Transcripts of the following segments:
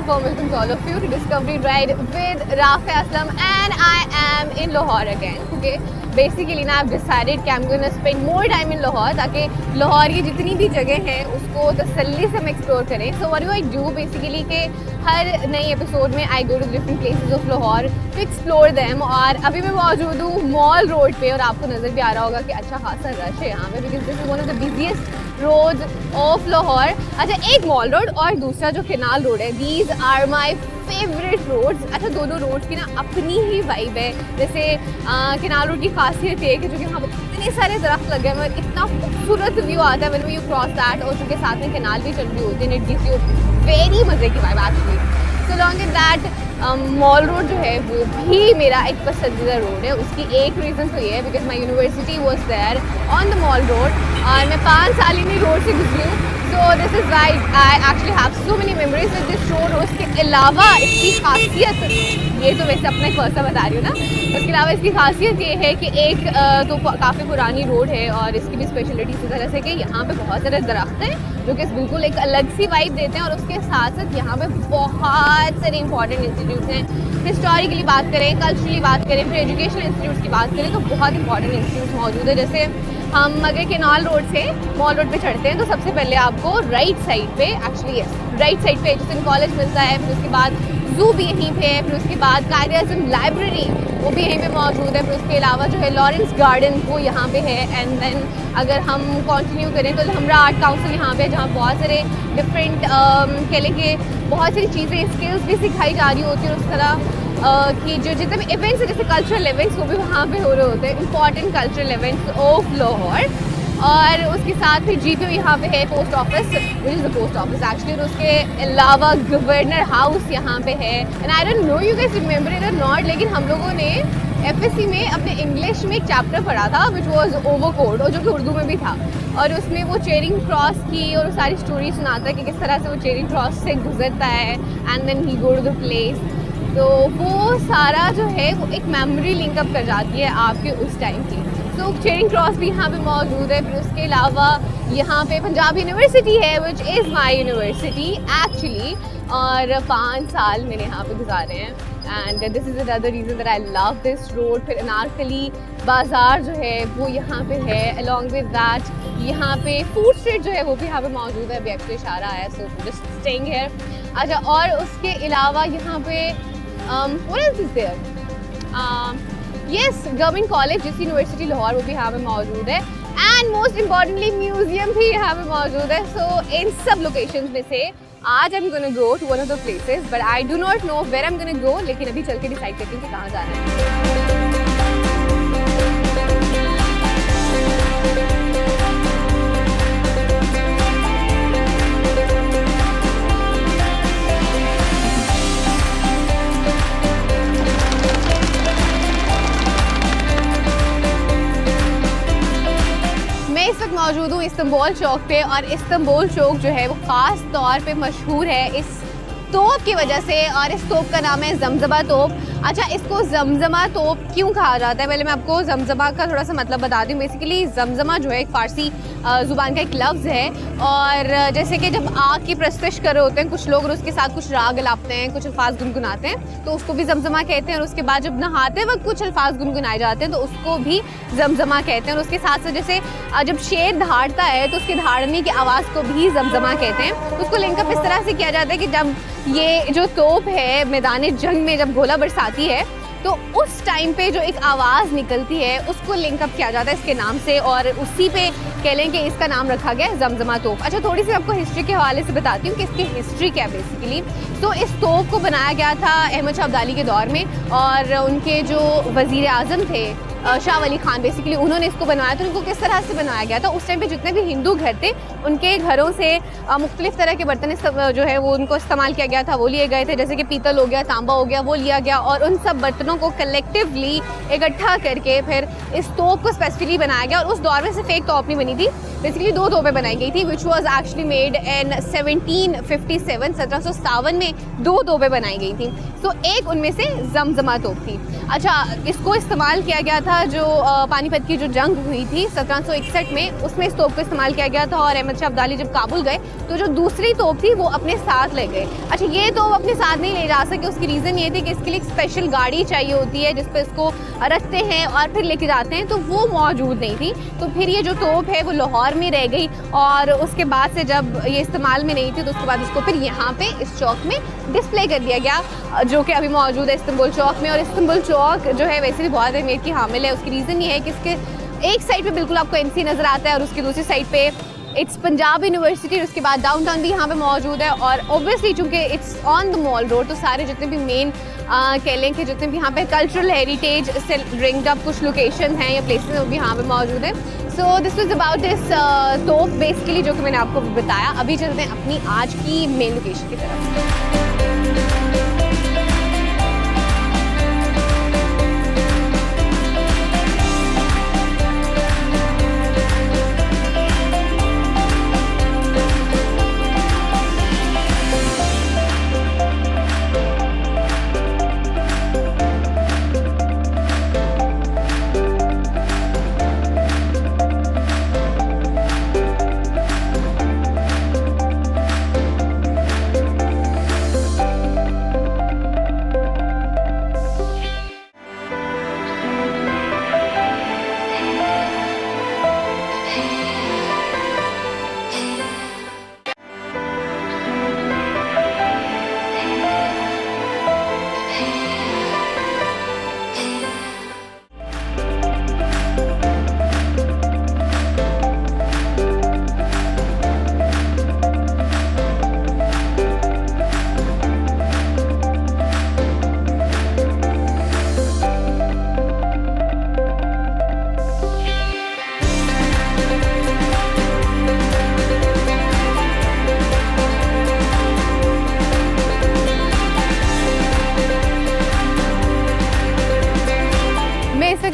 warm welcome to all of you to Discovery Ride with Rafe Aslam, and I am in Lahore again. Okay, basically ना I've decided कि I'm gonna spend more time in Lahore ताकि लाहौर की जितनी भी जगह हैं उसको तसल्ली से हम एक्सप्लोर करें. So what do I do basically कि हर नई एपिसोड में I go to different places of Lahore to explore them. और अभी मैं मौजूद हूँ मॉल रोड पे और आपको नज़र भी आ रहा होगा कि अच्छा खासा रश है यहाँ पे because this is one of the busiest road of Lahore. अच्छा, एक मॉल रोड और दूसरा जो केनाल रोड है, these are my favourite roads. अच्छा, दोनों रोड्स की ना अपनी ही वाइब है. जैसे केनाल रोड की खासियत है कि जो कि वहाँ पर इतने सारे दरख्त लगे हुए हैं, इतना खूबसूरत व्यू आता है व्हेन यू क्रॉस दैट, और चूँकि साथ में केनाल भी चल रही होती है, इट गिव्स यू वेरी मज़े की vibe actually. So long in that mall road जो है वो भी मेरा एक पसंदीदा रोड है. उसकी एक रीज़न तो ये है because my university was there on the mall road और मैं 5 साल ही रोड से गुजरी हूँ. So this is why I actually have so many memories with this road. और उसके अलावा इसकी खासियत, ये तो वैसे अपना एक पर्सा बता रही हूँ ना, उसके अलावा इसकी खासियत ये है कि एक तो काफ़ी पुरानी रोड है और इसकी भी स्पेशलिटी इस तरह से कि यहाँ पे बहुत सारे दरख्त हैं जो कि बिल्कुल एक अलग सी वाइब देते हैं. और उसके साथ साथ यहाँ पे बहुत सारे इंपॉर्टेंट इंस्टीट्यूट्स हैं. हिस्टोरिकली बात करें, कल्चरली बात करें, फिर एजुकेशनल इंस्टीट्यूट्स की बात करें तो बहुत इंपॉर्टेंट इंस्टीट्यूट्स मौजूद है. जैसे हम अगर केनाल रोड से मॉल रोड पे चढ़ते हैं तो सबसे पहले आपको राइट साइड पे, एक्चुअली राइट साइड पे एजुकेशन कॉलेज मिलता है, फिर उसके बाद जू भी यहीं पे है, फिर उसके बाद कायद-ए-आज़म लाइब्रेरी वो भी यहीं पे मौजूद है, फिर उसके अलावा जो है लॉरेंस गार्डन वो यहाँ पे है. एंड देन अगर हम कंटिन्यू करें तो हमरा आर्ट काउंसिल यहाँ पे है जहाँ बहुत सारे डिफरेंट कह लें कि बहुत सारी चीज़ें, स्किल्स भी सिखाई जा रही होती है. और उस तरह कि जो जितने भी इवेंट्स हैं जैसे कल्चरल इवेंट्स वो भी वहाँ पे हो रहे होते हैं, important cultural events of Lahore. और उसके साथ फिर GPO यहाँ पे है, post office which is the post office actually. और उसके अलावा गवर्नर हाउस यहाँ पे है. And I don't know you guys remember it और नॉट, लेकिन हम लोगों ने FSC में अपने इंग्लिश में एक चैप्टर पढ़ा था विच वॉज ओवरकोड, और जो कि उर्दू में भी था. और उसमें वो चेरिंग क्रॉस की और सारी स्टोरी सुनाता है कि किस तरह से वो चेरिंग क्रॉस से गुजरता है and then he go to the place. तो वो सारा जो है वो एक मेमोरी लिंकअप कर जाती है आपके उस टाइम की. तो चेरिंग क्रॉस भी यहाँ पे मौजूद है. फिर उसके अलावा यहाँ पे पंजाब यूनिवर्सिटी है which is my university actually. और 5 साल मैंने यहाँ पे गुजारे हैं and this is another reason that I love this road. फिर अनारकली बाज़ार जो है वो यहाँ पे है. अलॉन्ग विद दैट यहाँ पे फूड स्ट्रीट जो है वो भी यहाँ पे मौजूद है. अभी एक्चुअली इशारा है, सो जस्ट स्टेइंग हियर. अच्छा, और उसके अलावा यहाँ पे what else is there? Yes, government college जिस यूनिवर्सिटी लाहौर वो भी यहाँ पे मौजूद है. एंड मोस्ट इम्पॉर्टेंटली म्यूजियम भी यहाँ पे मौजूद है. सो इन सब लोकेशंस में से आज I am gonna go to one of the places but I do not know where I am gonna go, लेकिन अभी चल के डिसाइड करती हूँ कि कहाँ जाना है. इस वक्त मौजूद हूँ इस्तांबुल चौक पे, और इस्तांबुल चौक जो है वो ख़ास तौर पे मशहूर है इस तोप की वजह से, और इस तोप का नाम है जमजमा तोप. अच्छा, इसको जमजमा तोप क्यों कहा जाता है? पहले मैं आपको जमजमा का थोड़ा सा मतलब बता दूँ. बेसिकली जमजमा जो है एक फ़ारसी ज़ुबान का एक लफ्ज़ है, और जैसे कि जब आग की प्रस्तश कर रहे होते हैं कुछ लोग और उसके साथ कुछ राग लाते हैं, कुछ अल्फाज गुनगुनाते हैं, तो उसको भी जमजमा कहते हैं. और उसके बाद जब नहाते वक्त कुछ अल्फाज गुनगुनाए जाते हैं तो उसको भी जमजमा कहते हैं. और उसके साथ साथ जैसे जब शेर दहाड़ता है तो उसके दहाड़ने की आवाज़ को भी जमजमा कहते हैं. उसको लिंकअप इस तरह से किया जाता है कि जब ये जो तोप है मैदान जंग में जब गोला बरसाती है तो उस टाइम पे जो एक आवाज़ निकलती है उसको लिंकअप किया जाता है इसके नाम से, और उसी पे कह लें कि इसका नाम रखा गया है जमजमा तोप. अच्छा, थोड़ी सी आपको हिस्ट्री के हवाले से बताती हूँ कि इसकी हिस्ट्री क्या है बेसिकली. तो इस तोप को बनाया गया था अहमद शाह अब्दाली के दौर में, और उनके जो वज़ीर आज़म थे शाह वली खान, बेसिकली उन्होंने इसको बनवाया. तो उनको किस तरह से बनाया गया था, उस टाइम पे जितने भी हिंदू घर थे उनके घरों से मुख्तलिफ तरह के बर्तन जो है वो उनको इस्तेमाल किया गया था, वो लिए गए थे. जैसे कि पीतल हो गया, तांबा हो गया, वो लिया गया, और उन सब बर्तनों को कलेक्टिवली इकट्ठा करके फिर इस तोप को स्पेसिफिकली बनाया गया. और उस दौर में सिर्फ एक तोप नहीं बनी थी, बेसिकली 2 तोपें बनाई गई थी which was actually made in 1757. 1757 में 2 तोपें बनाई गई थी. तो एक उनमें से जमजमा तोप थी. अच्छा, इसको इस्तेमाल किया गया था जो पानीपत की जो जंग हुई थी 1761 में, उसमें इस तोप को इस्तेमाल किया गया था. और अहमद बादशाह अब्दाली जब काबुल गए तो जो दूसरी तोप थी वो अपने साथ ले गए। अच्छा, ये तोप अपने साथ नहीं ले जा सके, उसकी रीज़न ये थी कि इसके लिए एक स्पेशल गाड़ी चाहिए होती है जिस पर इसको रखते हैं और फिर लेके जाते हैं, तो वो मौजूद नहीं थी। तो फिर ये जो तोप है वो लाहौर में रह गई और उसके बाद से जब ये इस्तेमाल में नहीं थी तो उसके बाद इसको फिर यहाँ पे इस चौक में डिस्प्ले कर दिया गया, जो कि अभी मौजूद है इस्तांबुल चौक में। और इस्तांबुल चौक जो है वैसे भी बहुत अहमियत की हामिल है। उसकी रीज़न ये है कि इसके एक साइड पे बिल्कुल आपको एनसी नज़र आता है और उसकी दूसरी साइड पे इट्स पंजाब यूनिवर्सिटी, उसके बाद डाउनटाउन भी यहाँ पे मौजूद है। और ऑब्वियसली चूँकि it's on the mall road, तो सारे जितने भी मेन कह लें कि जितने भी यहाँ पे कल्चरल हेरिटेज से रिंग्ड अप कुछ लोकेशन हैं या प्लेसेस हैं वो भी यहाँ पे मौजूद है। So this was about this तोप बेसिकली, जो कि मैंने आपको बताया। अभी चलते हैं अपनी आज की मेन लोकेशन की तरफ।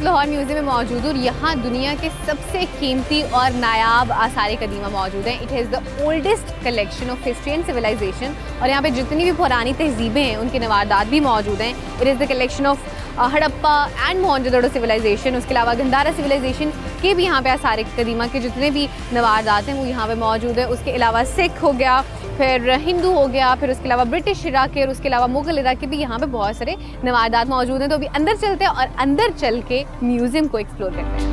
लाहौर म्यूजियम में मौजूद और यहाँ दुनिया के सबसे कीमती और नायाब आसार कदीमा मौजूद हैं। It has the oldest collection of history and civilisation, और यहाँ पे जितनी भी पुरानी तहजीबें हैं उनके नवादात भी मौजूद हैं। It is the collection of Harappa and Mohenjodaro civilization, उसके अलावा गंधारा सिविलाइजेशन के भी यहाँ पे आसार कदीमा के जितने भी नवादात हैं वो यहाँ पे मौजूद है। उसके अलावा सिख हो गया, फिर हिंदू हो गया, फिर उसके अलावा ब्रिटिश इरा के और उसके अलावा मुगल इरा के भी यहाँ पे बहुत सारे नवादात मौजूद हैं। तो अभी अंदर चलते हैं और अंदर चल के म्यूज़ियम को एक्सप्लोर करते हैं।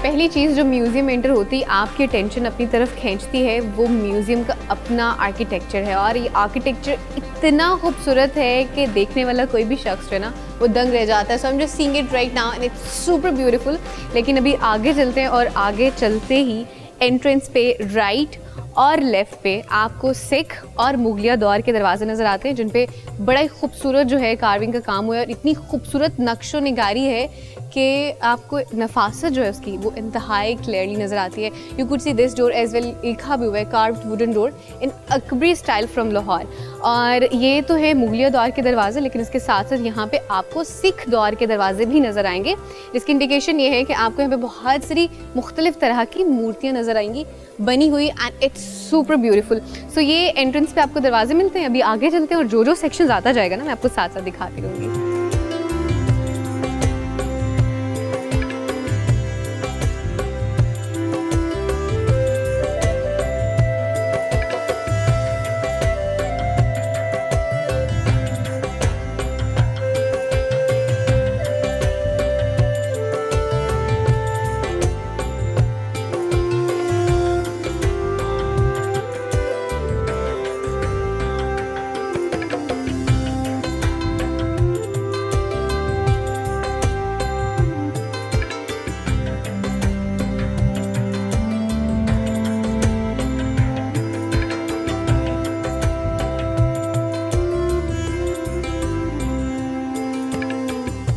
पहली चीज़ जो म्यूज़ियम एंटर होती है आपकी अटेंशन अपनी तरफ खींचती है वो म्यूज़ियम का अपना आर्किटेक्चर है। और ये आर्किटेक्चर इतना खूबसूरत है कि देखने वाला कोई भी शख्स जो है ना वो दंग रह जाता है। So I am just seeing it right now and it's super beautiful. लेकिन अभी आगे चलते हैं और आगे चलते ही एंट्रेंस पे राइट और लेफ़्ट पे आपको सिख और मुगलिया दौर के दरवाजे नज़र आते हैं, जिन पे बड़ा ही खूबसूरत जो है कार्विंग का काम हुआ है और इतनी खूबसूरत नक्शो निगारी है कि आपको नफासत जो है उसकी वो इंतहाई क्लियरली नज़र आती है। You could see this door as well, लिखा भी हुआ है carved wooden door in Akbari style from Lahore. और ये तो है मुगलिया दौर के दरवाजे, लेकिन इसके साथ साथ यहाँ पे आपको सिख दौर के दरवाजे भी नज़र आएंगे, जिसकी इंडिकेशन ये है कि आपको यहाँ पे बहुत सारी मुख्तलिफ तरह की मूर्तियाँ नज़र आएंगी बनी हुई एंड इट्स सुपर ब्यूटीफुल। सो ये एंट्रेंस पे आपको दरवाजे मिलते हैं। अभी आगे चलते हैं और जो जो सेक्शन आता जाएगा ना मैं आपको साथ साथ दिखाती रहूँगी।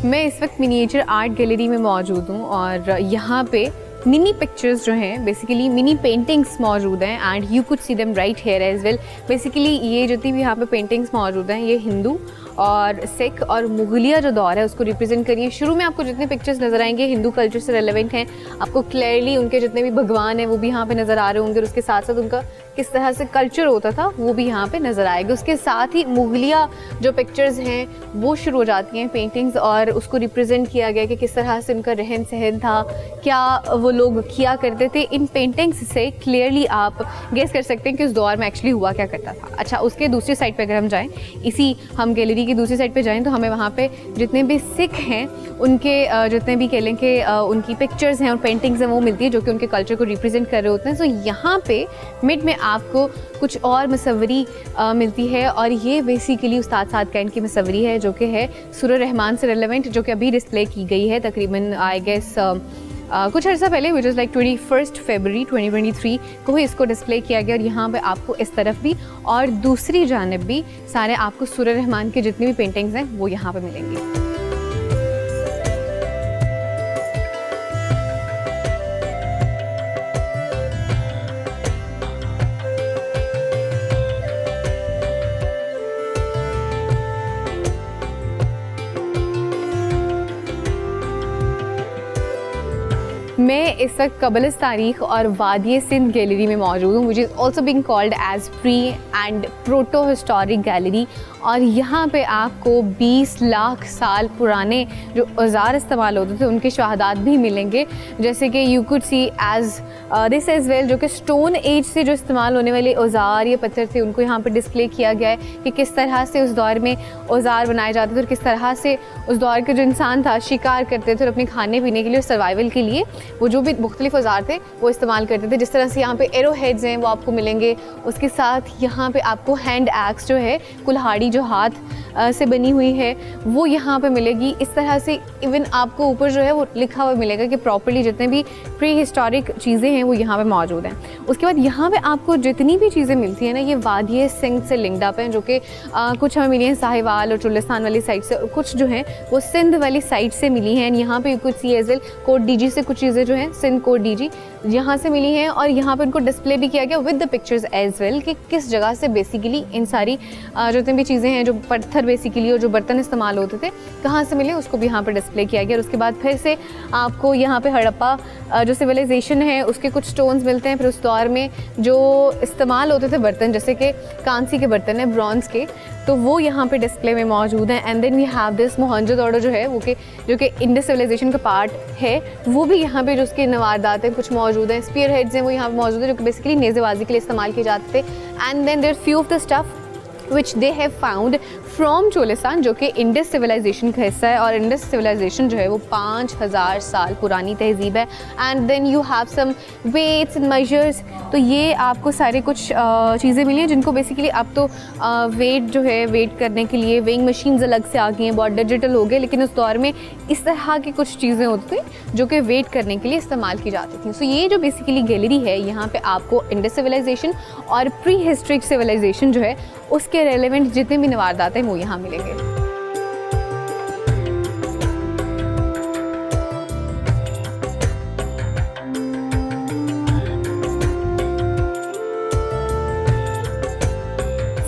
मैं इस वक्त मिनिएचर आर्ट गैलरी में मौजूद हूँ और यहाँ पे मिनी पिक्चर्स जो हैं, बेसिकली मिनी पेंटिंग्स मौजूद हैं and you could see them right here as well. Basically ये जितनी भी यहाँ पे पेंटिंग्स मौजूद हैं ये हिंदू और सिख और मुगलिया जो दौर है उसको रिप्रेजेंट करिए। शुरू में आपको जितने पिक्चर्स नज़र आएंगे हिंदू कल्चर से रेलेवेंट हैं, आपको क्लियरली उनके जितने भी भगवान हैं वो भी यहाँ पे नज़र आ रहे होंगे और उसके साथ साथ उनका किस तरह से कल्चर होता था वो भी यहाँ पे नज़र आएगा। उसके साथ ही मुगलिया जो पिक्चर्स हैं वो शुरू हो जाती हैं पेंटिंग्स और उसको रिप्रेजेंट किया गया कि किस तरह से उनका रहन सहन था, क्या वो लोग किया करते थे। इन पेंटिंग्स से क्लियरली आप गेस कर सकते हैं कि उस दौर में एक्चुअली हुआ क्या करता था। अच्छा, उसके दूसरी साइड पे अगर हम जाएं, इसी हम गैलरी की दूसरी साइड पे जाएं तो हमें वहाँ पे जितने भी सिख हैं उनके जितने भी कह लें कि उनकी पिक्चर्स हैं और पेंटिंग्स हैं वो मिलती है जो कि उनके कल्चर को रिप्रेजेंट कर रहे होते हैं। सो यहाँ पे मिड में आपको कुछ और मुसव्वरी मिलती है और ये बेसिकली उस्ताद साद कैंट की मुसव्वरी है जो कि है सूरह रहमान से रिलेवेंट, जो कि अभी डिस्प्ले की गई है तकरीबन आई गेस कुछ अर्सा पहले, विच इज़ लाइक 21 फरवरी 2023 को ही इसको डिस्प्ले किया गया। और यहाँ पे आपको इस तरफ भी और दूसरी जानिब भी सारे आपको सूरह रहमान के जितनी भी पेंटिंग्स हैं वो यहाँ पे मिलेंगी। मैं इस वक्त कबलिस तारीख और वादी सिंध गैलरी में मौजूद हूँ, which is also being called as pre and proto historic gallery. और यहाँ पे आपको 20 लाख साल पुराने जो औज़ार इस्तेमाल होते थे उनके शहादात भी मिलेंगे, जैसे कि you could see as this as well, जो कि स्टोन एज से जो इस्तेमाल होने वाले औज़ार या पत्थर थे उनको यहाँ पे डिस्प्ले किया गया है कि किस तरह से उस दौर में औज़ार बनाए जाते थे और किस तरह से उस दौर के जो इंसान था शिकार करते थे और अपने खाने पीने के लिए और सर्वाइवल के लिए वो जो भी मुख्तलिफ औज़ार थे वो इस्तेमाल करते थे। जिस तरह से यहाँ पे एरो हेड्स हैं वो आपको मिलेंगे, उसके साथ यहाँ पे आपको हैंड एक्स जो है कुल्हाड़ी जो हाथ से बनी हुई है वो यहाँ पे मिलेगी। इस तरह से इवन आपको ऊपर जो है वो लिखा हुआ मिलेगा कि प्रॉपर्ली जितने भी प्री हिस्टोरिक चीज़ें हैं वो यहाँ पे मौजूद हैं। उसके बाद यहाँ पे आपको जितनी भी चीज़ें मिलती हैं ना ये वादी सिंध से लिंक्ड अप हैं, जो कि कुछ हमें मिली हैं साहिवाल और चुलिस्तान वाली साइड से और कुछ जो हैं वो सिंध वाली साइड से मिली हैं। यहाँ पे कुछ सी एज वेल कोड डीजी से कुछ चीज़ें जो हैं सिंध कोड डीजी यहाँ से मिली हैं और यहाँ पर उनको डिस्प्ले भी किया गया with the pictures as well कि किस जगह से बेसिकली इन सारी जितनी भी चीज़ें हैं जो पत्थर बेसिकली और जो बर्तन इस्तेमाल होते थे कहाँ से मिले उसको भी यहाँ पर डिस्प्ले किया गया। और उसके बाद फिर से आपको यहाँ पे हड़प्पा जो सिविलाइजेशन है उसके कुछ स्टोन्स मिलते हैं। फिर उस दौर में जो इस्तेमाल होते थे बर्तन जैसे कि कांसी के बर्तन हैं ब्रॉन्ज के, तो वो यहाँ पे डिस्प्ले में मौजूद हैं। And then we have this Mohenjodaro जो है वो कि जो कि इंडस सिविलाइजेशन का पार्ट है वो भी यहाँ पे जो उसके नवारदात हैं कुछ मौजूद हैं। स्पीयर हेड्स हैं वो यहाँ पे मौजूद है जो कि बेसिकली नेज़ेबाजी के लिए इस्तेमाल किए जाते थे। And then there few of the stuff which they have found from Cholistan जो कि इंडस सिविलाइजेशन का हिस्सा है और इंडस सिविलाइजेशन जो है वो 5000 साल पुरानी तहजीब है। And then you have some weights and measures, तो ये आपको सारे कुछ चीज़ें मिली हैं जिनको बेसिकली अब तो वेट जो है वेट करने के लिए वेइंग मशीन्स अलग से आ गई हैं, बहुत डिजिटल हो गए, लेकिन उस दौर में इस तरह की कुछ चीज़ें होती थी जो कि वेट करने के लिए इस्तेमाल की जाती थी। सो ये जो बेसिकली गैलरी है यहाँ पे आपको इंडस सिविलाइजेशन और प्री हिस्ट्रिक सिविलाइजेशन जो है उसके रेलेवेंट जितने भी नवारदात हैं वो यहाँ मिलेंगे।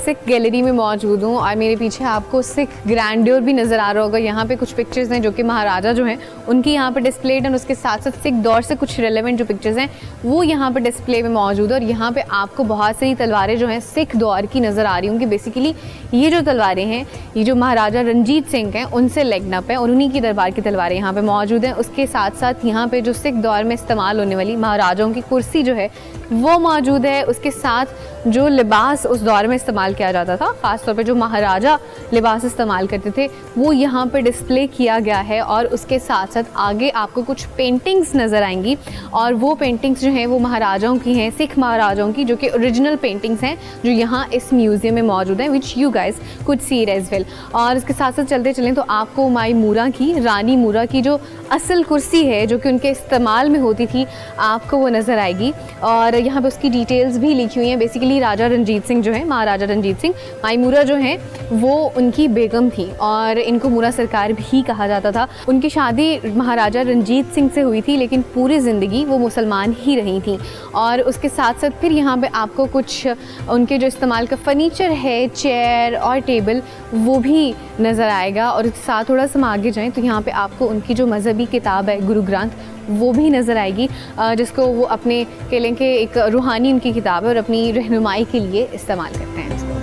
सिख गैलरी में मौजूद हूँ और मेरे पीछे आपको सिख ग्रैंड्योर भी नज़र आ रहा होगा। यहाँ पे कुछ पिक्चर्स हैं जो कि महाराजा जो हैं उनकी यहाँ पे डिस्प्लेड हैं, उसके साथ साथ सिख दौर से कुछ रेलेवेंट जो पिक्चर्स हैं वो यहाँ पे डिस्प्ले में मौजूद है। और यहाँ पे आपको बहुत सारी तलवारें जो हैं सिख दौर की नज़र आ रही होंगी। बेसिकली ये जो तलवारें हैं ये जो महाराजा रंजीत सिंह हैं उनसे लेगन अप है और उन्हीं की दरबार की तलवारें यहाँ पर मौजूद हैं। उसके साथ साथ यहाँ पर जो सिख दौर में इस्तेमाल होने वाली महाराजाओं की कुर्सी जो है वो मौजूद है। उसके साथ जो लिबास उस दौर में इस्तेमाल किया जाता था, ख़ास तौर पे जो महाराजा लिबास इस्तेमाल करते थे वो यहाँ पे डिस्प्ले किया गया है। और उसके साथ साथ आगे आपको कुछ पेंटिंग्स नज़र आएंगी और वो पेंटिंग्स जो हैं वो महाराजाओं की हैं, सिख महाराजाओं की, जो कि ओरिजिनल पेंटिंग्स हैं जो यहाँ इस म्यूज़ियम में मौजूद हैं, which you guys could see as well. और इसके साथ साथ चलते चलें तो आपको माई मूरा की, रानी मूरा की जो असल कुर्सी है जो कि उनके इस्तेमाल में होती थी, आपको वो नज़र आएगी। और यहाँ पे उसकी डिटेल्स भी लिखी हुई हैं। बेसिकली राजा रंजीत सिंह जो है, महाराजा रंजीत सिंह, माईमुरा जो हैं वो उनकी बेगम थी और इनको मुरा सरकार भी कहा जाता था। उनकी शादी महाराजा रंजीत सिंह से हुई थी, लेकिन पूरी ज़िंदगी वो मुसलमान ही रही थी। और उसके साथ साथ फिर यहाँ पे आपको कुछ उनके जो इस्तेमाल का फ़र्नीचर है, चेयर और टेबल, वो भी नज़र आएगा। और इसके साथ थोड़ा सा आगे जाएँ तो यहाँ पे आपको उनकी जो मज़हबी किताब है गुरु ग्रंथ, वो भी नज़र आएगी, जिसको वो अपने कह लें कि एक रूहानी उनकी किताब है और अपनी रहनुमाई के लिए इस्तेमाल करते हैं इसको।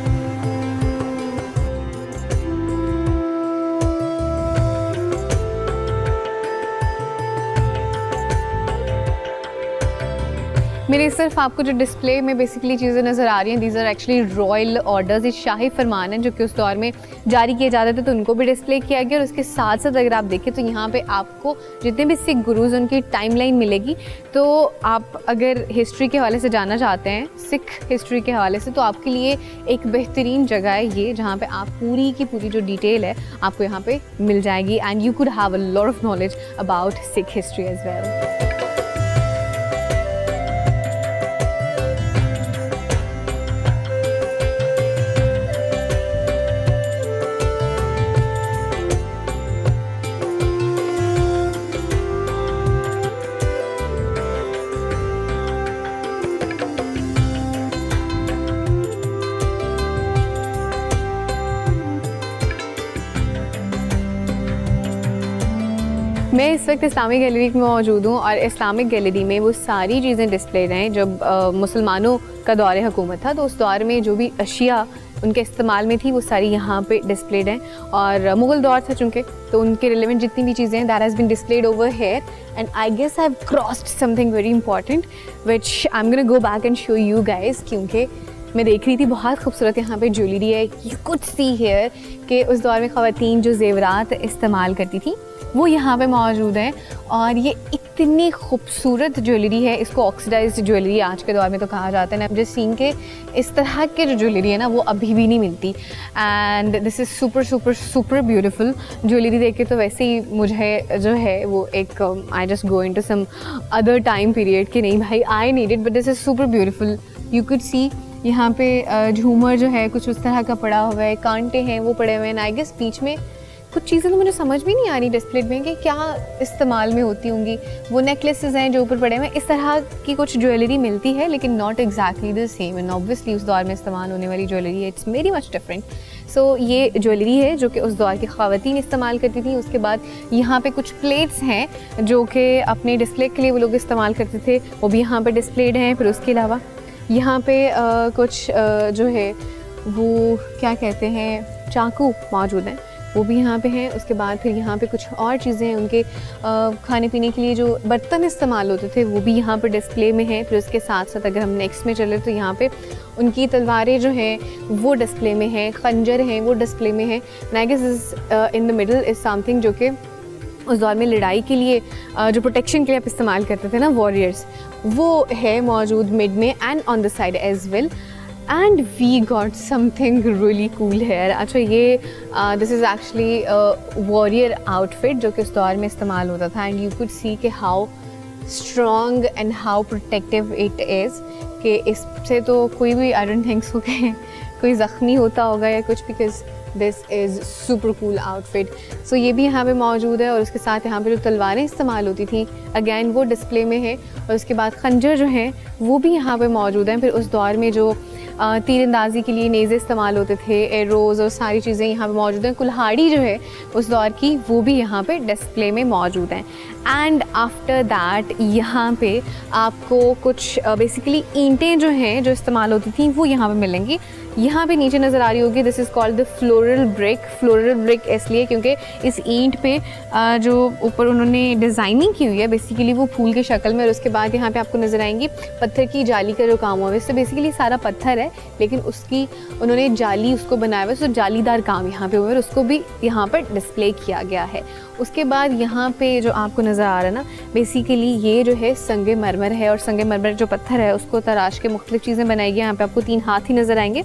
मेरे सिर्फ आपको जो डिस्प्ले में बेसिकली चीज़ें नज़र आ रही हैं, these are actually royal orders, ये शाही फरमान हैं जो कि उस दौर में जारी किए जाते थे, तो उनको भी डिस्प्ले किया गया। और उसके साथ साथ अगर आप देखें तो यहाँ पे आपको जितने भी सिख गुरुज़ उनकी टाइमलाइन मिलेगी। तो आप अगर हिस्ट्री के हवाले से जानना चाहते हैं, सिख हिस्ट्री के हवाले से, तो आपके लिए एक बेहतरीन जगह है ये, जहाँ पर आप पूरी की पूरी जो डिटेल है आपको यहाँ पर मिल जाएगी। And you could have a lot of knowledge about Sikh history as well. मैं इस वक्त इस्लामिक गैलरी में मौजूद हूँ और इस्लामिक गैलरी में वो सारी चीज़ें डिस्प्लेड हैं जब मुसलमानों का दौर हुकूमत था, तो उस दौर में जो भी अशिया उनके इस्तेमाल में थी वो सारी यहाँ पे डिस्प्लेड हैं। और मुग़ल दौर था चूँकि, तो उनके रिलेवेंट जितनी भी चीज़ें हैं that has been displayed over here. And I guess I have crossed something very important which I am gonna go back and show you guys, क्योंकि मैं देख रही थी बहुत खूबसूरत यहाँ पे ज्वेलरी है। यू कुड सी हेयर कि उस दौर में ख़वातीन जो जेवरात इस्तेमाल करती थी वो यहाँ पे मौजूद हैं। और ये इतनी खूबसूरत ज्वेलरी है, इसको ऑक्सीडाइज्ड ज्वेलरी आज के दौर में तो कहा जाता है ना, जिस सीन के इस तरह के जो ज्वेलरी है ना वो अभी भी नहीं मिलती। And this is super super super beautiful jewellery. देख के तो वैसे ही मुझे जो है वो एक I just go into some other time period कि नहीं भाई I need it, but this is super beautiful. You could see यहाँ पे झूमर जो है कुछ उस तरह का पड़ा हुआ है, कांटे हैं वो पड़े हुए हैं। आई गेस बीच में कुछ चीज़ें तो मुझे समझ भी नहीं आ रही डिस्प्ले में कि क्या इस्तेमाल में होती होंगी। वो नेकलेसेस हैं जो ऊपर पड़े हुए हैं, इस तरह की कुछ ज्वेलरी मिलती है, लेकिन not exactly the same. And obviously उस दौर में इस्तेमाल होने वाली ज्वेलरी है, इट्स वेरी मच डिफरेंट। सो ये ज्वेलरी है जो कि उस दौर की ख़वातीन इस्तेमाल करती थी। उसके बाद यहाँ पे कुछ प्लेट्स हैं जो कि अपने डिस्प्ले के लिए वो लोग इस्तेमाल करते थे, वो भी यहाँ पे डिस्प्लेड हैं। फिर उसके अलावा यहाँ पे कुछ जो है वो क्या कहते हैं चाकू मौजूद हैं, वो भी यहाँ पे हैं। उसके बाद फिर यहाँ पे कुछ और चीज़ें हैं, उनके खाने पीने के लिए जो बर्तन इस्तेमाल होते थे वो भी यहाँ पे डिस्प्ले में हैं। फिर उसके साथ साथ अगर हम नेक्स्ट में चले तो यहाँ पे उनकी तलवारें जो हैं वो डिस्प्ले में हैं, खंजर हैं वो डिस्प्ले में हैं। I guess is in the middle is something जो कि उस दौर में लड़ाई के लिए जो प्रोटेक्शन के लिए आप इस्तेमाल करते थे ना वॉरियर्स, वो है मौजूद मिड में and on the side as well. And we got something really cool here. अच्छा ये this is actually warrior outfit जो कि उस दौर में इस्तेमाल होता था। एंड यू कुड सी कि how strong and how protective it is, कि इससे तो कोई भी आई डोंट थिंक सो कि कोई ज़ख्मी होता होगा या कुछ, because this is super cool outfit. So ये भी यहाँ पे मौजूद है। और उसके साथ यहाँ पे जो तलवारें इस्तेमाल होती थी अगैन वो डिस्प्ले में है। और उसके बाद खंजर जो हैं वो भी यहाँ पे मौजूद हैं। फिर उस दौर में जो तीरंदाजी के लिए नेज़े इस्तेमाल होते थे, एरोज़ और सारी चीज़ें यहाँ पे मौजूद हैं। कुल्हाड़ी जो है उस दौर की वो भी यहाँ पे डिस्प्ले में मौजूद हैं। एंड आफ्टर दैट यहाँ पे आपको कुछ बेसिकली ईंटें जो हैं जो इस्तेमाल होती थी वो यहाँ पे मिलेंगी। यहाँ पे नीचे नज़र आ रही होगी, this is called the floral brick. Floral brick इसलिए क्योंकि इस ईंट पे जो ऊपर उन्होंने डिज़ाइनिंग की हुई है बेसिकली वो फूल की शक्ल में। और उसके बाद यहाँ पे आपको नज़र आएंगी पत्थर की जाली का जो काम हुआ है। वैसे बेसिकली सारा पत्थर है लेकिन उसकी उन्होंने जाली उसको बनाया हुआ है, तो जालीदार काम यहाँ पे हुआ है और उसको भी यहाँ पर डिस्प्ले किया गया है। उसके बाद यहाँ पे जो आपको नज़र आ रहा है ना, बेसिकली ये जो है संगे मरमर है। और संगे मरमर जो पत्थर है उसको तराश के मुख्तलिफ चीज़ें बनाई गई। यहाँ पे आपको 3 हाथी नज़र आएंगे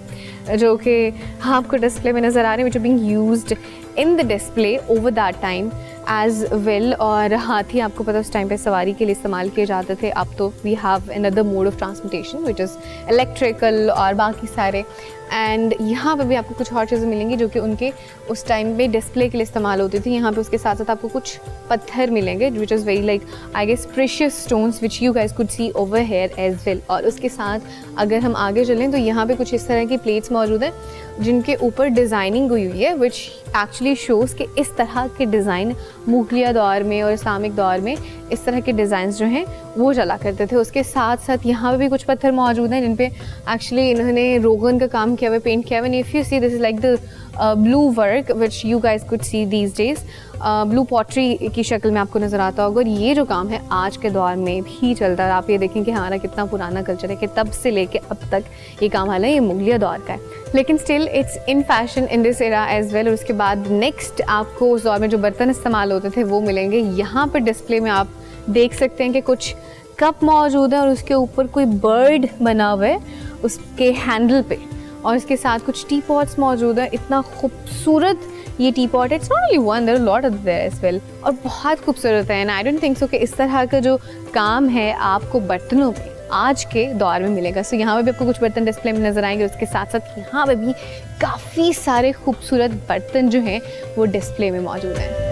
जो कि आपको डिस्प्ले में नज़र आ रहे हैं, which are being used in the display over that time. As well. और हाथी आपको पता उस टाइम पे सवारी के लिए इस्तेमाल किए जाते थे, अब तो we have another mode of transportation which is electrical और बाकी सारे। एंड यहाँ पे भी आपको कुछ और चीज़ें मिलेंगी जो कि उनके उस टाइम पे डिस्प्ले के लिए इस्तेमाल होती थी। यहाँ पे उसके साथ साथ आपको कुछ पत्थर मिलेंगे which is very like I guess precious stones which you guys could see over here as well. और उसके साथ अगर हम आगे चलें तो यहाँ पे कुछ इस तरह की प्लेट्स मौजूद हैं जिनके ऊपर डिज़ाइनिंग हुई हुई है विच एक्चुअली शोज़ कि इस तरह के डिज़ाइन मुगलिया दौर में और इस्लामिक दौर में इस तरह के डिज़ाइंस जो हैं वो चला करते थे। उसके साथ साथ यहाँ पे भी कुछ पत्थर मौजूद हैं जिन पे एक्चुअली इन्होंने रोगन का काम किया हुआ, पेंट किया हुआ। If you see this is like the blue work which you guys could see these days, blue pottery की शक्ल में आपको नज़र आता होगा। और ये जो काम है आज के दौर में भी चलता है। आप ये देखें कि हमारा कितना पुराना कल्चर है कि तब से लेके अब तक ये काम हालांकि ये मुगलिया दौर का है, लेकिन still it's in fashion in this era as well. और उसके बाद नेक्स्ट आपको उस दौर में जो बर्तन इस्तेमाल होते थे वो मिलेंगे। यहाँ पर डिस्प्ले में आप देख सकते हैं कि कुछ कप मौजूद है और उसके ऊपर कोई बर्ड बना हुआ है उसके हैंडल पे, और इसके साथ कुछ टी पॉट्स मौजूद है। इतना खूबसूरत ये tea pot, it's not only one, there are lot of there as well, और बहुत खूबसूरत है। And I don't think so कि इस तरह का जो काम है आपको बर्तनों पे आज के दौर में मिलेगा। सो यहाँ पे भी आपको कुछ बर्तन डिस्प्ले में नज़र आएंगे। उसके साथ साथ यहाँ पे भी काफ़ी सारे खूबसूरत बर्तन जो हैं वो डिस्प्ले में मौजूद हैं।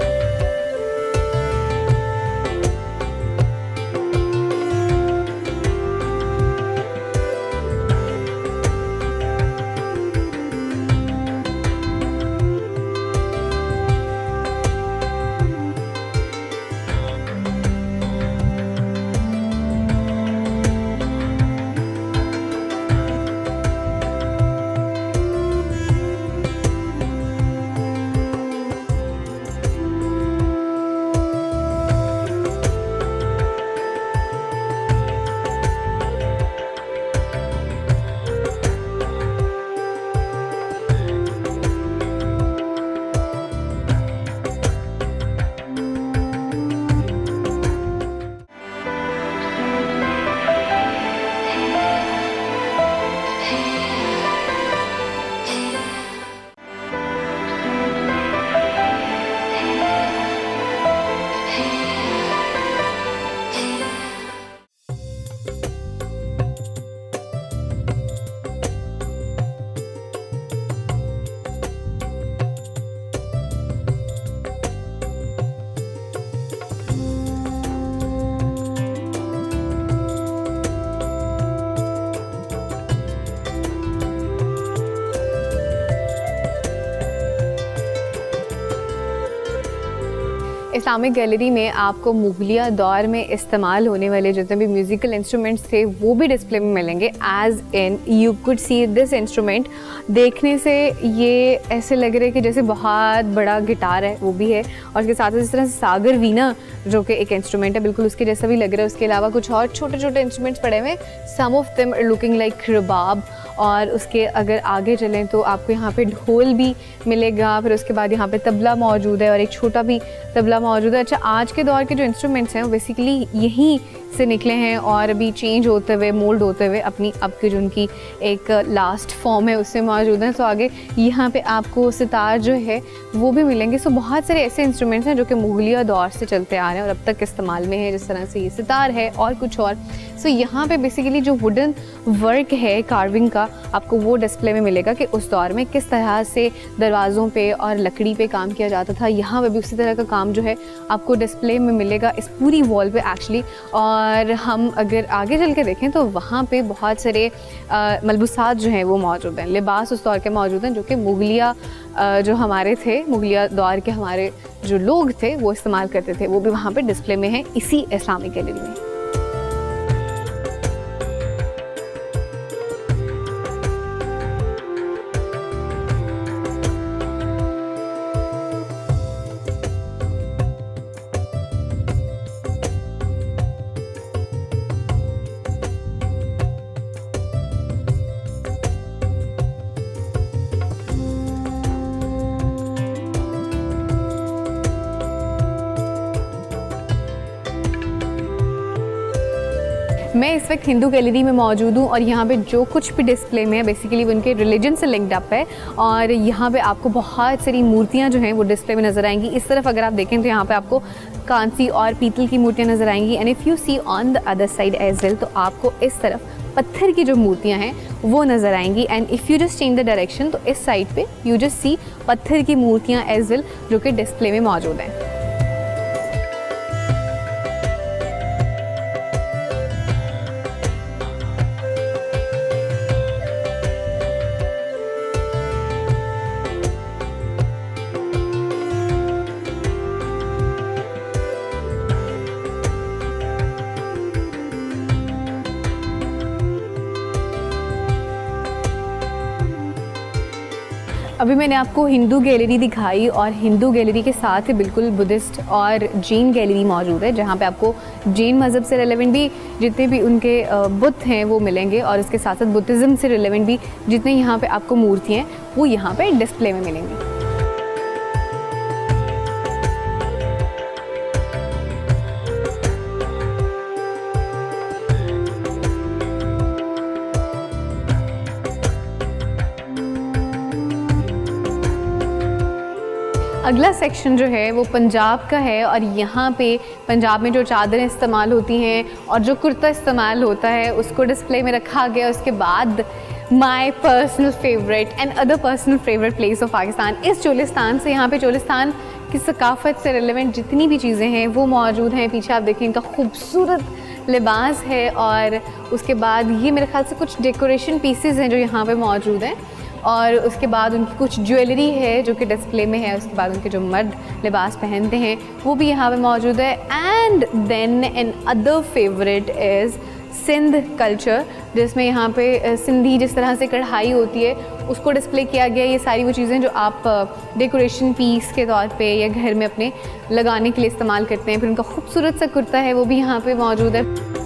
इस्लामिक गैलरी में आपको मुगलिया दौर में इस्तेमाल होने वाले जितने भी म्यूज़िकल इंस्ट्रूमेंट्स थे वो भी डिस्प्ले में मिलेंगे। As in you could see this instrument, देखने से ये ऐसे लग रहा है कि जैसे बहुत बड़ा गिटार है, वो भी है। और उसके साथ इस तरह से सागर वीणा जो कि एक इंस्ट्रूमेंट है बिल्कुल उसके जैसा भी लग रहा है। उसके अलावा कुछ और छोटे छोटे इंस्ट्रूमेंट्स पड़े हुए, some of them are looking like rabab. और उसके अगर आगे चलें तो आपको यहाँ पे ढोल भी मिलेगा, फिर उसके बाद यहाँ पे तबला मौजूद है और एक छोटा भी तबला मौजूद है। अच्छा, आज के दौर के जो इंस्ट्रूमेंट्स हैं वो बेसिकली यहीं से निकले हैं और अभी चेंज होते हुए, मोल्ड होते हुए अपनी अब की जो उनकी एक लास्ट फॉर्म है उससे मौजूद हैं। सो आगे यहाँ पे आपको सितार जो है वो भी मिलेंगे। सो बहुत सारे ऐसे इंस्ट्रूमेंट्स हैं जो कि मुगलिया दौर से चलते आ रहे हैं और अब तक इस्तेमाल में है, जिस तरह से ये सितार है और कुछ और। सो यहाँ पे बेसिकली जो वुडन वर्क है कार्विंग का, आपको वो डिस्प्ले में मिलेगा कि उस दौर में किस तरह से दरवाज़ों पे और लकड़ी पे काम किया जाता था। यहाँ पे भी उसी तरह का काम जो है आपको डिस्प्ले में मिलेगा इस पूरी वॉल पे एक्चुअली। और हम अगर आगे चल के देखें तो वहाँ पे बहुत सारे मलबूसात जो हैं वो मौजूद हैं, लिबास उस दौर के मौजूद हैं जो कि मुगलिया जो हमारे थे, मुगलिया दौर के हमारे जो लोग थे वो इस्तेमाल करते थे, वो भी वहाँ पे डिस्प्ले में है इसी इस्लामिक गैलरी में। मैं इस वक्त हिंदू गैलरी में मौजूद हूँ और यहाँ पे जो कुछ भी डिस्प्ले में है बेसिकली उनके रिलीजन से लिंक्ड अप है और यहाँ पे आपको बहुत सारी मूर्तियाँ जो हैं वो डिस्प्ले में नज़र आएंगी। इस तरफ अगर आप देखें तो यहाँ पे आपको कांसी और पीतल की मूर्तियाँ नज़र आएंगी and if you see on the other side as well तो आपको इस तरफ पत्थर की जो मूर्तियाँ हैं वो नज़र आएंगी and if you just change the direction तो इस साइड पे यू जस्ट सी पत्थर की मूर्तियाँ एज वेल जो कि डिस्प्ले में मौजूद हैं। अभी मैंने आपको हिंदू गैलरी दिखाई और हिंदू गैलरी के साथ ही बिल्कुल बुद्धिस्ट और जैन गैलरी मौजूद है जहाँ पे आपको जैन मज़हब से रिलेवेंट भी जितने भी उनके बुत हैं वो मिलेंगे और इसके साथ साथ बुद्धिज़्म से रिलेवेंट भी जितने यहाँ पे आपको मूर्तियाँ हैं वो यहाँ पे डिस्प्ले में मिलेंगी। अगला सेक्शन जो है वो पंजाब का है और यहाँ पे पंजाब में जो चादरें इस्तेमाल होती हैं और जो कुर्ता इस्तेमाल होता है उसको डिस्प्ले में रखा गया। उसके बाद my personal favourite and other personal favourite place of Pakistan इस चोलिस्तान से, यहाँ पे चोलिस्तान की सकाफ़त से रिलेवेंट जितनी भी चीज़ें हैं वो मौजूद हैं। पीछे आप देखें इनका खूबसूरत लिबास है और उसके बाद ये मेरे ख्याल से कुछ डेकोरेशन पीसेस हैं जो यहाँ पे मौजूद हैं और उसके बाद उनकी कुछ ज्वेलरी है जो कि डिस्प्ले में है। उसके बाद उनके जो मर्द लिबास पहनते हैं वो भी यहाँ पे मौजूद है। And then another favourite is Sindh culture जिसमें यहाँ पे सिंधी जिस तरह से कढ़ाई होती है उसको डिस्प्ले किया गया। ये सारी वो चीज़ें जो आप डेकोरेशन पीस के तौर पे या घर में अपने लगाने के लिए इस्तेमाल करते हैं। फिर उनका खूबसूरत सा कुर्ता है वो भी यहाँ पे मौजूद है।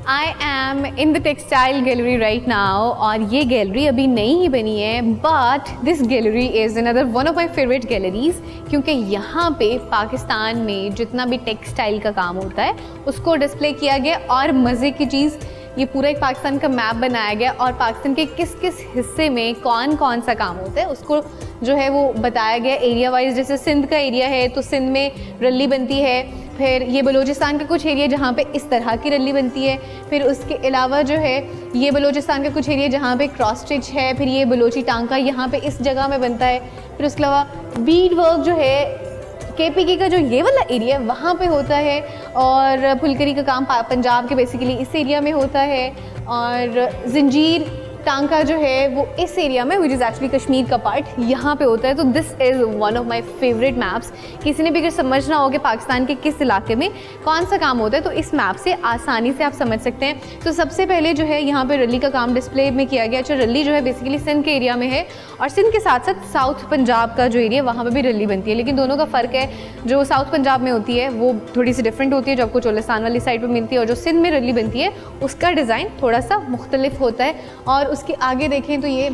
I am in the textile gallery right now और ये गैलरी अभी नई ही बनी है but this gallery is another one of my favourite galleries क्योंकि यहाँ पे पाकिस्तान में जितना भी टेक्सटाइल का काम होता है उसको डिस्प्ले किया गया और मज़े की चीज़ ये पूरा एक पाकिस्तान का मैप बनाया गया और पाकिस्तान के किस किस हिस्से में कौन कौन सा काम होता है उसको जो है वो बताया गया एरिया वाइज। जैसे सिंध का एरिया है तो सिंध में रल्ली बनती है, फिर ये बलूचिस्तान का कुछ एरिया जहाँ पे इस तरह की रल्ली बनती है, फिर उसके अलावा जो है ये बलूचिस्तान का कुछ एरिया जहाँ पे क्रॉस स्टिच है, फिर ये बलोची टांका यहाँ पे इस जगह में बनता है, फिर उसके अलावा बीड वर्क जो है KPK का जो ये वाला एरिया है वहाँ पे होता है और फुलकरी का काम पंजाब के बेसिकली इस एरिया में होता है और जंजीर टांका जो है वो इस एरिया में विच इज़ एक्चुअली कश्मीर का पार्ट यहाँ पे होता है। तो this is one of my favourite maps. किसी ने भी अगर समझना हो कि पाकिस्तान के किस इलाके में कौन सा काम होता है तो इस मैप से आसानी से आप समझ सकते हैं। तो सबसे पहले जो है यहाँ पे रल्ली का काम डिस्प्ले में किया गया। अच्छा, रल्ली जो है बेसिकली सिंध के एरिया में है और सिंध के साथ साथ साउथ पंजाब का जो एरिया वहाँ पर भी रल्ली बनती है, लेकिन दोनों का फ़र्क है। जो साउथ पंजाब में होती है वो थोड़ी सी डिफरेंट होती है जो आपको चोलिस्तान वाली साइड पर मिलती है, और जो सिंध में रल्ली बनती है उसका डिज़ाइन थोड़ा सा मुख्तलिफ होता है। और उसके आगे देखें तो ये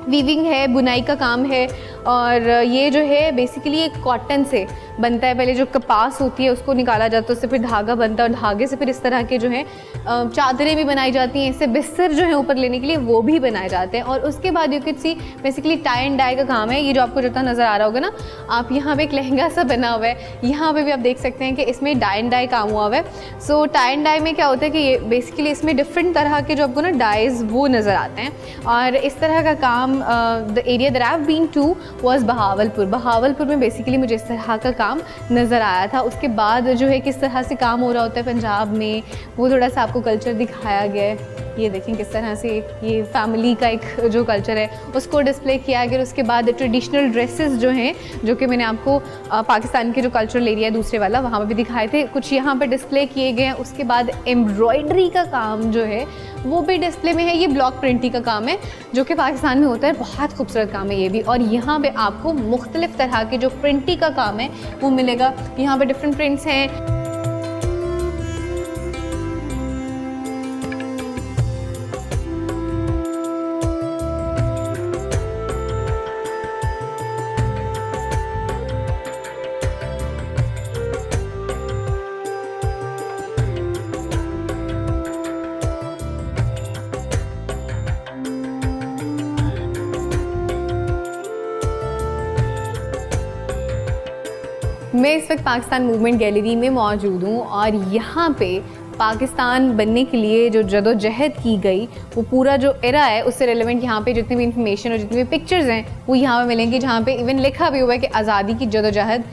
वीविंग है, बुनाई का काम है और ये जो है बेसिकली एक कॉटन से बनता है। पहले जो कपास होती है उसको निकाला जाता है, उससे फिर धागा बनता है और धागे से फिर इस तरह के जो है चादरें भी बनाई जाती हैं। इससे बिस्तर जो है ऊपर लेने के लिए वो भी बनाए जाते हैं। और उसके बाद you can see basically tie and dye का काम है। ये जो आपको जितना नज़र आ रहा होगा ना, आप यहाँ पे एक लहंगा सा बना हुआ है, यहाँ पे भी आप देख सकते हैं कि इसमें डाई एंड डाई काम हुआ हुआ है। सो टाई एंड डाई में क्या होता है कि ये बेसिकली इसमें डिफरेंट तरह के जो आपको ना डाइज वो नज़र आते हैं। और इस तरह का काम the area that I have been to was Bahawalpur. Bahawalpur में बेसिकली मुझे इस तरह का काम नज़र आया था। उसके बाद जो है किस तरह से काम हो रहा होता है पंजाब में वो थोड़ा सा आपको कल्चर दिखाया गया है। ये देखें किस तरह से ये फैमिली का एक जो कल्चर है उसको डिस्प्ले किया गया। उसके बाद ट्रेडिशनल ड्रेसेस जो हैं, जो कि मैंने आपको पाकिस्तान के जो कल्चरल एरिया है दूसरे वाला वहाँ पर भी दिखाए थे, कुछ यहाँ पर डिस्प्ले किए गए हैं। उसके बाद एम्ब्रॉयडरी का काम जो है वो भी डिस्प्ले में है। ये ब्लॉक प्रिंटिंग का काम है जो कि पाकिस्तान में होता है, बहुत खूबसूरत काम है ये भी। और यहाँ पे आपको मुख्तलिफ तरह के जो प्रिंटिंग का काम है वो मिलेगा। यहाँ पे डिफरेंट प्रिंट्स हैं। मैं इस वक्त पाकिस्तान मूवमेंट गैलरी में मौजूद हूँ और यहाँ पे पाकिस्तान बनने के लिए जो जदोजहद की गई वो पूरा जो एरा है उससे रिलेवेंट यहाँ पे जितनी भी इंफॉर्मेशन और जितनी भी पिक्चर्स हैं वो यहाँ पे मिलेंगी, जहाँ पे इवन लिखा भी हुआ है कि आज़ादी की जदोजहद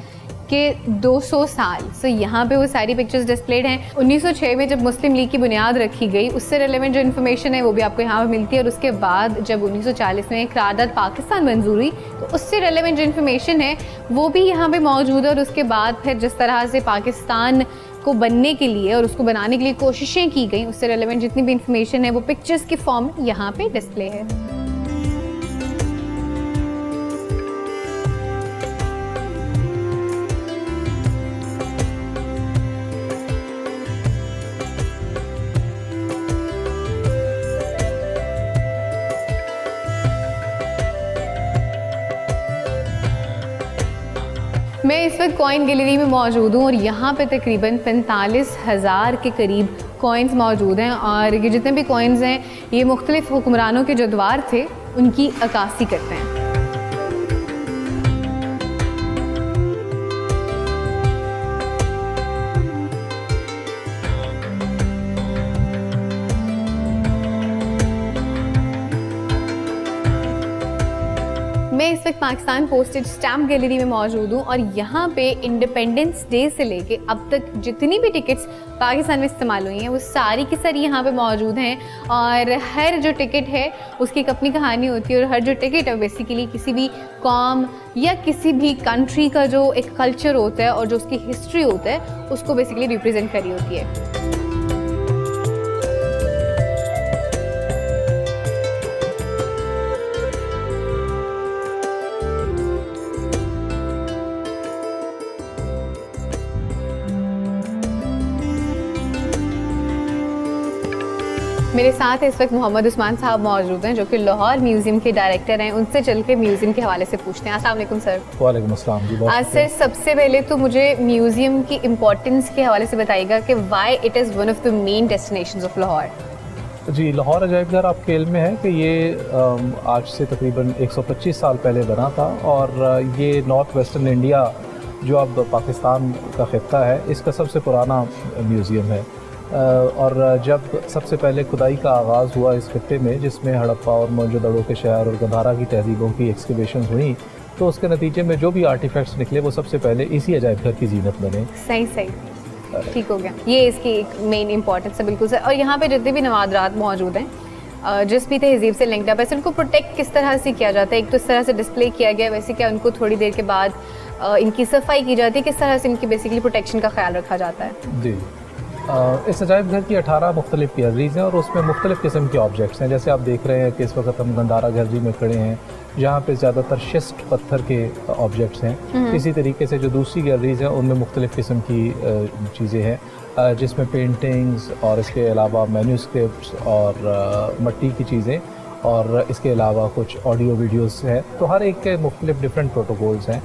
के 200 साल। सो यहाँ पे वो सारी पिक्चर्स डिस्प्लेड हैं। 1906 में जब मुस्लिम लीग की बुनियाद रखी गई उससे रिलेवेंट जो इन्फॉर्मेशन है वो भी आपको यहाँ पे मिलती है। और उसके बाद जब 1940 में करारदाद पाकिस्तान मंजूर हुई तो उससे रिलेवेंट जो इन्फॉर्मेशन है वो भी यहाँ पे मौजूद है। और उसके बाद फिर जिस तरह से पाकिस्तान को बनने के लिए और उसको बनाने के लिए कोशिशें की गई उससे रिलेवेंट जितनी भी इन्फॉर्मेशन है वो पिक्चर्स के फॉर्म में यहाँ पे डिस्प्ले है। मैं इस वक्त कॉइन गैलरी में मौजूद हूँ और यहाँ पे तकरीबन 45,000 के करीब कॉइन्स मौजूद हैं। और ये जितने भी कॉइन्स हैं ये मुख्तलिफ हुक्मरानों के जो द्वार थे उनकी अक्कासी करते हैं। मैं इस वक्त पाकिस्तान पोस्टेज स्टैम्प गैलरी में मौजूद हूँ और यहाँ पे इंडिपेंडेंस डे से लेके अब तक जितनी भी टिकट्स पाकिस्तान में इस्तेमाल हुई हैं वो सारी की सारी यहाँ पे मौजूद हैं। और हर जो टिकट है उसकी एक अपनी कहानी होती है और हर जो टिकट है बेसिकली किसी भी कौम या किसी भी कंट्री का जो एक कल्चर होता है और जो उसकी हिस्ट्री होता है उसको बेसिकली रिप्रेजेंट करी होती है। मेरे साथ इस वक्त मोहम्मद उस्मान साहब मौजूद हैं जो कि लाहौर म्यूज़ियम के डायरेक्टर हैं। उनसे चल के म्यूज़ियम के हवाले से पूछते हैं। अस्सलाम वालेकुम सर। वालेकुम अस्सलाम जी। आज सर सबसे पहले तो मुझे म्यूज़ियम की इम्पोर्टेंस के हवाले से बताइएगा कि why it is one of the main destinations of Lahore. जी, लाहौर अजायब घर आपके इल्म में है कि ये आज से तकरीबन 125 साल पहले बना था और ये नॉर्थ वेस्टर्न इंडिया जो अब पाकिस्तान का खित्ता है इसका सबसे पुराना म्यूज़ियम है। और जब सबसे पहले खुदाई का आगाज़ हुआ इस खित्ते में जिसमें हड़प्पा और मोहनजोदड़ो के शहर और गंधारा की तहजीबों की एक्सकवेशन हुई तो उसके नतीजे में जो भी आर्टिफैक्ट्स निकले वो सबसे पहले इसी अजायब घर की जीनत बने। सही ठीक हो गया, ये इसकी एक मेन इंपॉर्टेंस है बिल्कुल सर। और यहाँ पे जितने भी नवादरात मौजूद हैं जिस भी तहजीब से लिंक्ड अप है उनको प्रोटेक्ट किस तरह से किया जाता है? एक तो इस तरह से डिस्प्ले किया गया, वैसे क्या उनको थोड़ी देर के बाद इनकी सफाई की जाती है? किस तरह से इनकी बेसिकली प्रोटेक्शन का ख्याल रखा जाता है? जी, इस अजायब घर की 18 मुख्तलिफ गैलरीज हैं और उसमें मुख्तलिफ किस्म के ऑब्जेक्ट्स हैं। जैसे आप देख रहे हैं कि इस वक्त हम गंधारा गैलरी में खड़े हैं जहाँ पे ज़्यादातर शिस्ट पत्थर के ऑब्जेक्ट्स हैं। इसी तरीके से जो दूसरी गैलरीज हैं उनमें मुख्तलिफ किस्म की चीज़ें हैं जिसमें पेंटिंग्स और इसके अलावा मैन्यूस्क्रिप्ट्स और मिट्टी की चीज़ें और इसके अलावा कुछ ऑडियो वीडियोस हैं। तो हर एक के मुख्तलिफ डिफरेंट प्रोटोकॉल्स हैं।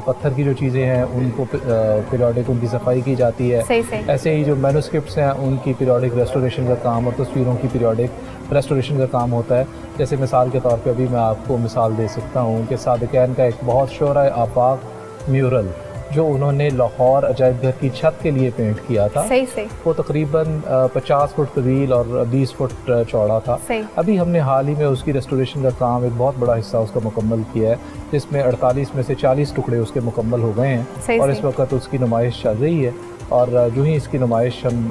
पत्थर की जो चीज़ें हैं उनको पीरियोडिक उनकी सफाई की जाती है। सही। ऐसे ही जो मैन्यूस्क्रिप्ट्स हैं उनकी पीरियोडिक रेस्टोरेशन का काम और तस्वीरों की पीरियोडिक रेस्टोरेशन का काम होता है। जैसे मिसाल के तौर पे अभी मैं आपको मिसाल दे सकता हूँ कि सादिक़ैन का एक बहुत शोहरा आफाक म्यूरल जो उन्होंने लाहौर अजायब घर की छत के लिए पेंट किया था। सही। वो तकरीबन 50 फुट तवील और 20 फुट चौड़ा था। अभी हमने हाल ही में उसकी रेस्टोरेशन का काम एक बहुत बड़ा हिस्सा उसका मुकम्मल किया है जिसमें 48 में से 40 टुकड़े उसके मुकम्मल हो गए हैं और इस वक्त उसकी नुमाइश चल रही है। और जो ही इसकी नुमाइश हम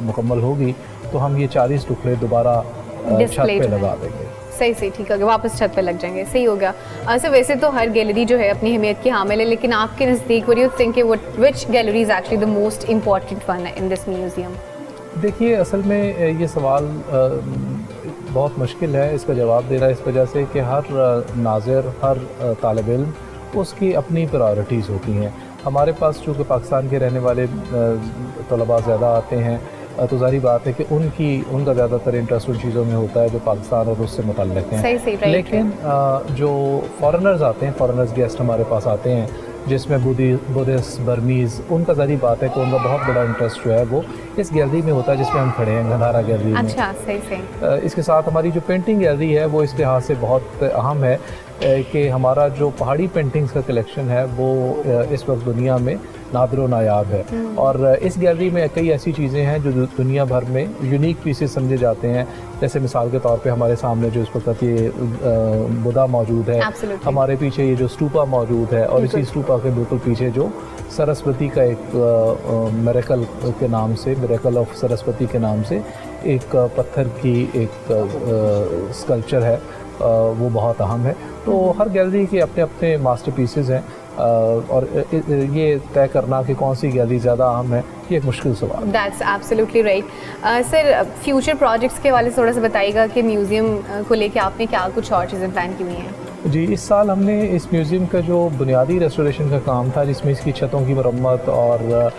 मुकम्मल होगी तो हम ये 40 टुकड़े दोबारा छत Display पे जो है। लगा देंगे। सही ठीक है, वापस छत पे लग जाएंगे, सही हो गया। सर वैसे तो हर गैलरी जो है अपनी अहमियत की हामिल है, लेकिन आपके नज़दीक what do you think which gallery is actually the most important one in this museum? देखिए, असल में ये सवाल बहुत मुश्किल है इसका जवाब देना, इस वजह से कि हर नाज़िर, हर तालिब इल्म उसकी अपनी प्रायोरिटीज़ होती हैं। हमारे पास चूँकि पाकिस्तान के रहने वाले तलबा ज़्यादा आते हैं, तो ज़ाहिर बात है कि उनका ज़्यादातर इंटरेस्ट उन चीज़ों में होता है जो पाकिस्तान और उससे मुतल्लिक़ हैं। सही लेकिन जो फॉरेनर्स आते हैं, फॉरेनर्स गेस्ट हमारे पास आते हैं, जिसमें बुद्धिस्ट, बर्मीज़, उनका ज़ाहिर बात है कि उनका बहुत बड़ा इंटरेस्ट जो है वो इस गैलरी में होता है जिसमें हम खड़े हैं, गंधारा गैलरी में। अच्छा, सही। इसके साथ हमारी जो पेंटिंग गैलरी है वो इस लिहाज से बहुत अहम है कि हमारा जो पहाड़ी पेंटिंग्स का कलेक्शन है वो इस वक्त दुनिया में नादिर व नायाब है। और इस गैलरी में कई ऐसी चीज़ें हैं जो दुनिया भर में यूनिक पीसेस समझे जाते हैं। जैसे मिसाल के तौर पे हमारे सामने जो इस वक्त ये बुद्धा मौजूद है, हमारे पीछे ये जो स्तूपा मौजूद है, और इसी स्तूपा के बिल्कुल पीछे जो सरस्वती का एक मिरेकल के नाम से, मिरेकल ऑफ सरस्वती के नाम से एक पत्थर की एक स्कल्पचर है, वो बहुत अहम है। तो हर गैलरी के अपने अपने मास्टरपीसेस हैं, और ये तय करना कि कौन सी गैलरी ज़्यादा अहम है ये एक मुश्किल सवाल। That's absolutely right. Sir future projects के वाले थोड़ा सा बताइएगा कि म्यूज़ियम को लेके आपने क्या कुछ और चीज़ें प्लान की हुई हैं? जी, इस साल हमने इस म्यूज़ियम का जो बुनियादी रेस्टोरेशन का काम था, जिसमें इसकी छतों की मरम्मत और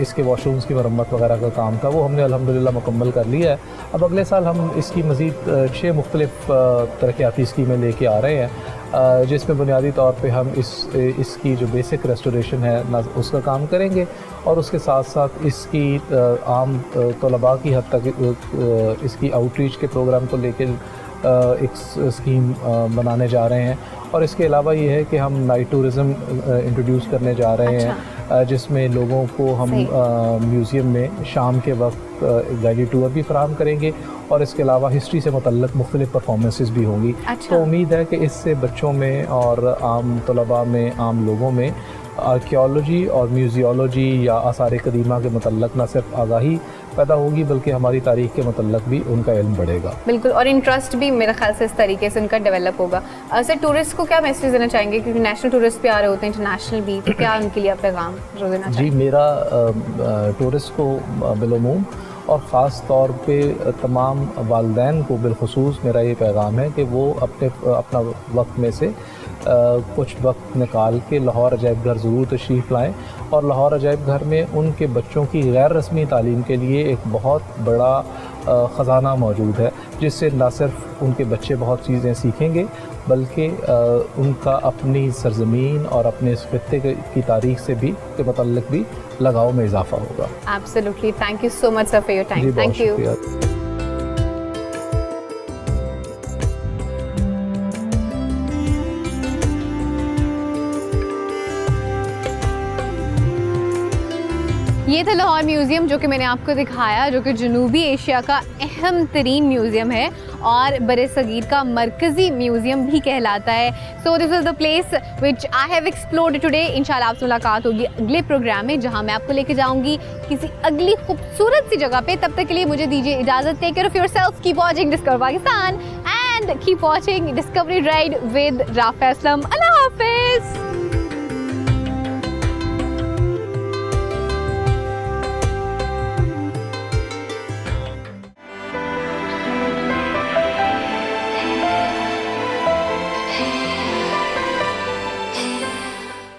इसके वॉशरूम्स की मरम्मत वगैरह का काम था, वो हमने अल्हम्दुलिल्लाह मुकम्मल कर लिया है। अब अगले साल हम इसकी मज़ीद 6 मुख्तलिफ़ तरक्याती स्कीमें लेके आ रहे हैं, जिसमें बुनियादी तौर पे हम इसकी जो बेसिक रेस्टोरेशन है ना उसका काम करेंगे, और उसके साथ साथ इसकी आम तलबा की हद तक इसकी आउटरीच के प्रोग्राम को लेके एक स्कीम बनाने जा रहे हैं। और इसके अलावा ये है कि हम नाइट टूरिज़म इंट्रोड्यूस करने जा रहे हैं, जिसमें लोगों को हम म्यूज़ियम में शाम के वक्त गाइडेड टूर भी फराहम करेंगे, और इसके अलावा हिस्ट्री से मुतल्लिक़ मुख्तलिफ़ परफॉर्मेंसेस भी होंगी। तो उम्मीद है कि इससे बच्चों में और आम तलबा में, आम लोगों में आर्कियोलॉजी और म्यूज़ियोलॉजी या आसार कदीमा के मुतल्लिक़ न सिर्फ आगाही पैदा होगी, बल्कि हमारी तारीख़ के मुतल्लिक़ भी उनका इल्म बढ़ेगा। बिल्कुल, और इंटरेस्ट भी मेरे ख्याल से इस तरीके से उनका डेवलप होगा। सर टूरिस्ट को क्या मैसेज देना चाहेंगे, क्योंकि नेशनल टूरिस्ट भी आ रहे होते हैं, इंटरनेशनल भी, तो क्या उनके लिए पैगाम जो देना चाहेंगे? जी, मेरा टूरिस्ट को बिलूम और ख़ास तौर पे तमाम वालिदैन को बिलखुसूस मेरा ये पैगाम है कि वो अपना वक्त में से कुछ वक्त निकाल के लाहौर अजायब घर ज़रूर तशरीफ़ लाएँ, और लाहौर अजायब घर में उनके बच्चों की गैर रस्मी तालीम के लिए एक बहुत बड़ा ख़जाना मौजूद है, जिससे न सिर्फ उनके बच्चे बहुत चीज़ें सीखेंगे, बल्कि उनका अपनी सरज़मीन और अपने इस खित्ते की तारीख़ से भी के मुतल्लिक़ भी लगाव में इजाफ़ा होगा। Absolutely, thank you so much sir for your time. Thank you. ये था लाहौर म्यूज़ियम जो कि मैंने आपको दिखाया, जो कि जनूबी एशिया का अहम तरीन म्यूज़ियम है और बरे-सगीर का मरकज़ी म्यूज़ियम भी कहलाता है। सो this is the place which I have explored today. इंशाल्लाह आपसे मुलाकात होगी अगले प्रोग्राम में, जहां मैं आपको लेके जाऊंगी किसी अगली खूबसूरत सी जगह पे। तब तक के लिए मुझे दीजिए इजाज़त। Take care of yourself, keep watching discover Pakistan and keep watching discovery ride with Rafia Aslam. Allah हाफ़िज़।